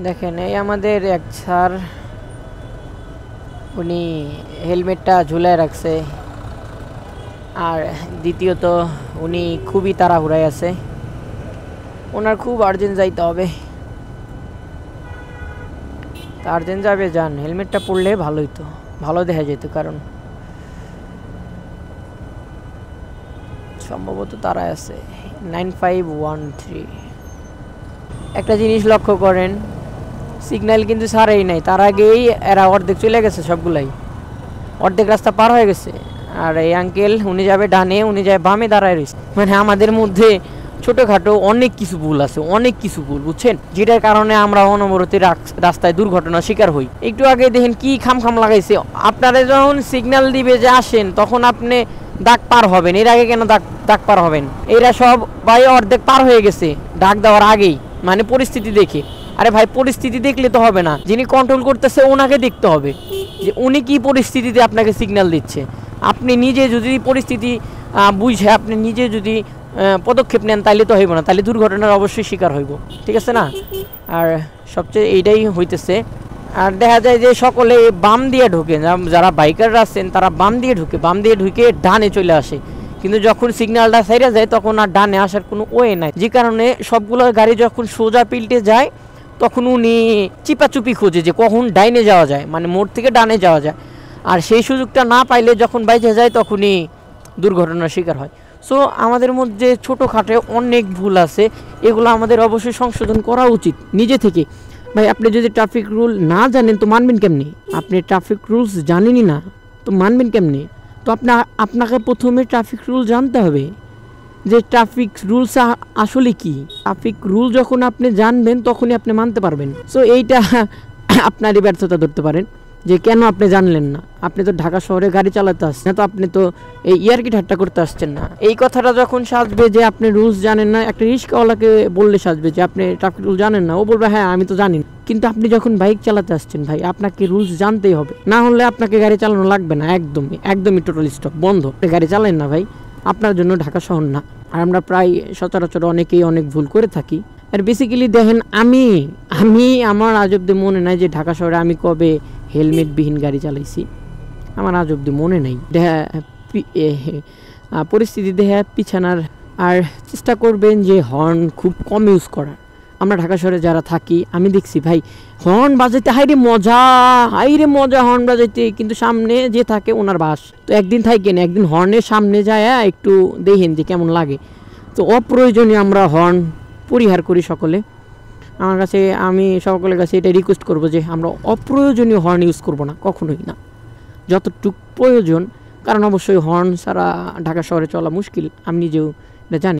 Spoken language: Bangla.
দেখেন এই আমাদের এক স্যার, উনি হেলমেটটা ঝুলায় রাখছে, আর দ্বিতীয়ত উনি খুবই তাড়াহুড়ায় আছে, ওনার খুব আর্জেন্ট যাইতে হবে। আর্জেন্ট যাবে, যান, হেলমেটটা পরলে ভালোই তো, ভালো দেখা যেত, কারণ সম্ভবত তারা আছে 9513। একটা জিনিস লক্ষ্য করেন, সিগন্যাল কিন্তু ছাড়েই নাই, তার আগেই এরা অর্ধেক চলে গেছে, সবগুলাই অর্ধেক রাস্তা পার হয়ে গেছে। আর এই আঙ্কেল উনি যাবে ডানে, উনি যাবে বামে, দাঁড়ায় রয়েছে। মানে আমাদের মধ্যে ছোটোখাটো অনেক কিছু ভুল আছে, অনেক কিছু ভুল, বুঝছেন, যেটার কারণে আমরা অনবরত রাস্তায় দুর্ঘটনার শিকার হই। একটু আগে দেখেন কি খাম লাগাইছে, আপনারা যখন সিগন্যাল দিবে যে আসেন, তখন আপনি দাগ পার হবেন, এর আগে কেন দাগ পার হবেন? এরা সব ভাই অর্ধেক পার হয়ে গেছে ডাক দেওয়ার আগেই, মানে পরিস্থিতি দেখে। আরে ভাই, পরিস্থিতি দেখলে তো হবে না, যিনি কন্ট্রোল করতেছে ওনাকে দেখতে হবে যে উনি কি পরিস্থিতিতে আপনাকে সিগন্যাল দিচ্ছে। আপনি নিজে যদি পরিস্থিতি বুঝে আপনি নিজে যদি পদক্ষেপ নেন, তাইলে তো হইব না, তাহলে দুর্ঘটনার অবশ্যই শিকার হইব, ঠিক আছে না? আর সবচেয়ে এইটাই হইতেছে। আর দেখা যায় যে সকলে বাম দিয়ে ঢোকে, যারা বাইকাররা আছেন তারা বাম দিয়ে ঢুকে ডানে চলে আসে, কিন্তু যখন সিগন্যালটা ছাইড়া যায় তখন আর ডানে আসার কোনো ওয়ে নাই, যে কারণে সবগুলো গাড়ি যখন সোজা পিল্টে যায় তখন উনি চিপাচুপি খোঁজে যে কখন ডাইনে যাওয়া যায়, মানে মোড় থেকে ডানে যাওয়া যায়। আর সেই সুযোগটা না পাইলে যখন বাইচে যায় তখনই দুর্ঘটনার শিকার হয়। সো আমাদের মধ্যে ছোটোখাটো অনেক ভুল আছে, এগুলো আমাদের অবশ্যই সংশোধন করা উচিত নিজে থেকে। ভাই, আপনি যদি ট্রাফিক রুল না জানেন তো মানবেন কেমনি? আপনি ট্রাফিক রুলস জানেনই না তো মানবেন কেমনি? তো আপনাকে প্রথমে ট্রাফিক রুল জানতে হবে যে ট্রাফিক রুলস আসলে কি। ট্রাফিক রুল যখন আপনি জানবেন তখনই আপনি মানতে পারবেন। সো এইটা আপনারই ব্যর্থতা ধরতে পারেন যে কেন আপনি জানলেন না। আপনি তো ঢাকা শহরে গাড়ি চালাতে আসছেন, তো আপনি তো এই ইয়ার্কি ঠাট্টা করতে আসছেন না। এই কথাটা যখন সাজবে যে আপনি রুলস জানেন না, একটা রিস্কাওয়ালাকে বললে সাজবে যে আপনি ট্রাফিক রুল জানেন না, ও বলবে হ্যাঁ আমি তো জানি। কিন্তু আপনি যখন বাইক চালাতে আসছেন ভাই, আপনাকে রুলস জানতেই হবে, না হলে আপনাকে গাড়ি চালানো লাগবে না, একদমই টোটাল স্টপ, বন্ধ। আপনি গাড়ি চালান না ভাই, আপনার জন্য ঢাকা শহর না। আর আমরা প্রায় সচরাচর অনেকেই অনেক ভুল করে থাকি। আর বেসিক্যালি দেখেন, আমি আমার আজ অব্দি মনে নাই যে ঢাকা শহরে আমি কবে হেলমেটবিহীন গাড়ি চালাইছি, আমার আজ অব্দি মনে নাই। পরিস্থিতি দেখে পিছানার। আর চেষ্টা করবেন যে হর্ন খুব কম ইউজ করার। আমরা ঢাকা শহরে যারা থাকি, আমি দেখছি ভাই হর্ন বাজাইতে হাইরে মজা হর্ন বাজাইতে, কিন্তু সামনে যে থাকে ওনার বাস। তো একদিন থাকেন, একদিন হর্নের সামনে যায় একটু দেখেন যে কেমন লাগে। তো অপ্রয়োজনীয় আমরা হর্ন পরিহার করি সকলে। আমি সকলের কাছে এটা রিকোয়েস্ট করবো যে আমরা অপ্রয়োজনীয় হর্ন ইউজ করব না, কখনোই না, যতটুকু প্রয়োজন। কারণ অবশ্যই হর্ন ছাড়া ঢাকা শহরে চলা মুশকিল, আমি নিজেও এটা জানি।